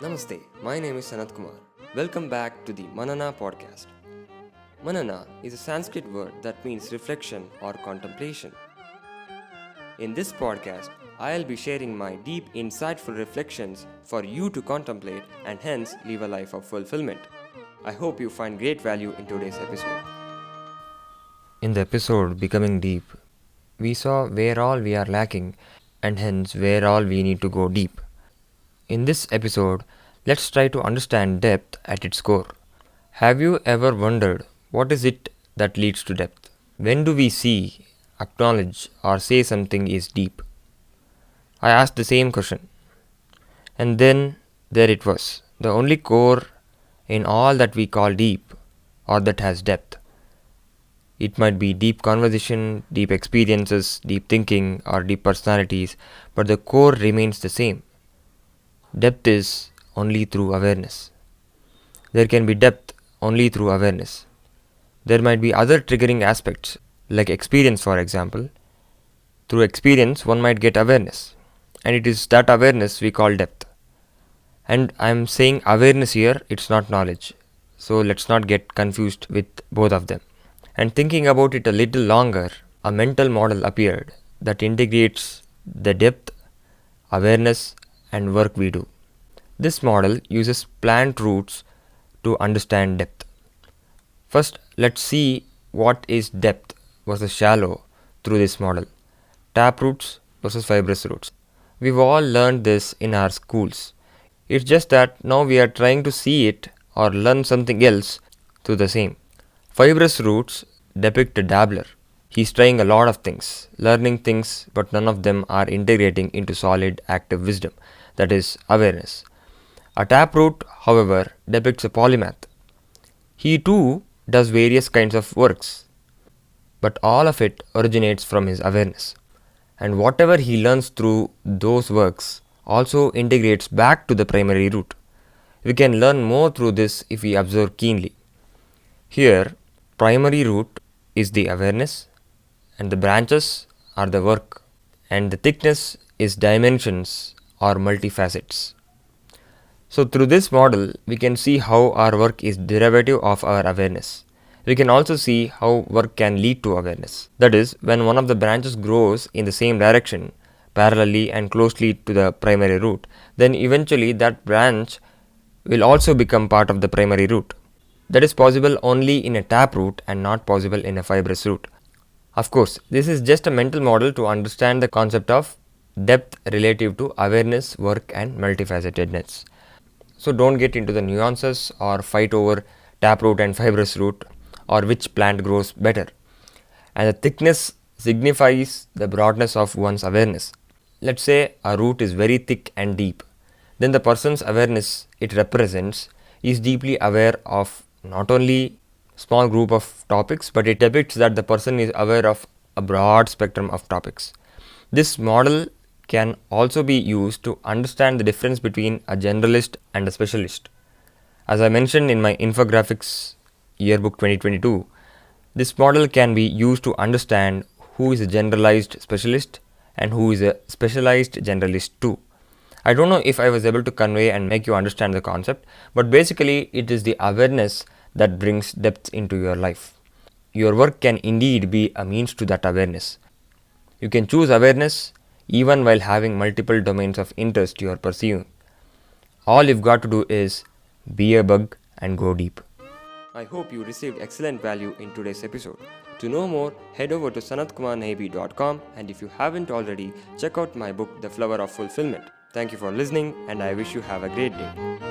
Namaste, my name is Sanat Kumar. Welcome back to the Manana Podcast. Manana is a Sanskrit word that means reflection or contemplation. In this podcast, I'll be sharing my deep, insightful reflections for you to contemplate and hence live a life of fulfillment. I hope you find great value in today's episode. In the episode Becoming Deep, we saw where all we are lacking and hence where all we need to go deep. In this episode, let's try to understand depth at its core. Have you ever wondered what is it that leads to depth? When do we see, acknowledge, or say something is deep? I asked the same question. And then there it was, the only core in all that we call deep or that has depth. It might be deep conversation, deep experiences, deep thinking, or deep personalities, but the core remains the same. Depth is only through awareness. There can be depth only through awareness. There might be other triggering aspects, like experience, for example. Through experience, one might get awareness, and it is that awareness we call depth. And I am saying awareness here, it's not knowledge. So let's not get confused with both of them. And thinking about it a little longer, a mental model appeared that integrates the depth, awareness, and work we do. This model uses plant roots to understand depth. First, let's see what is depth versus shallow through this model. Tap roots versus fibrous roots. We've all learned this in our schools. It's just that now we are trying to see it or learn something else through the same. Fibrous roots depict a dabbler. He's trying a lot of things, learning things, but none of them are integrating into solid active wisdom, that is, awareness. A taproot, however, depicts a polymath. He too does various kinds of works, but all of it originates from his awareness. And whatever he learns through those works also integrates back to the primary root. We can learn more through this if we observe keenly. Here, primary root is the awareness, and the branches are the work, and the thickness is dimensions or multifacets. So through this model, we can see how our work is derivative of our awareness. We can also see how work can lead to awareness. That is, when one of the branches grows in the same direction, parallelly and closely to the primary root, then eventually that branch will also become part of the primary root. That is possible only in a taproot and not possible in a fibrous root. Of course, this is just a mental model to understand the concept of depth relative to awareness, work, and multifacetedness. So don't get into the nuances or fight over taproot and fibrous root or which plant grows better. And the thickness signifies the broadness of one's awareness. Let's say a root is very thick and deep. Then the person's awareness it represents is deeply aware of not only small group of topics, but it depicts that the person is aware of a broad spectrum of topics. This model can also be used to understand the difference between a generalist and a specialist. As I mentioned in my infographics yearbook 2022, this model can be used to understand who is a generalized specialist and who is a specialized generalist too. I don't know if I was able to convey and make you understand the concept, but basically it is the awareness that brings depth into your life. Your work can indeed be a means to that awareness. You can choose awareness even while having multiple domains of interest you are pursuing. All you've got to do is be a bug and go deep. I hope you received excellent value in today's episode. To know more, head over to sanatkumarnabi.com, and if you haven't already, check out my book The Flower of Fulfillment. Thank you for listening, and I wish you have a great day.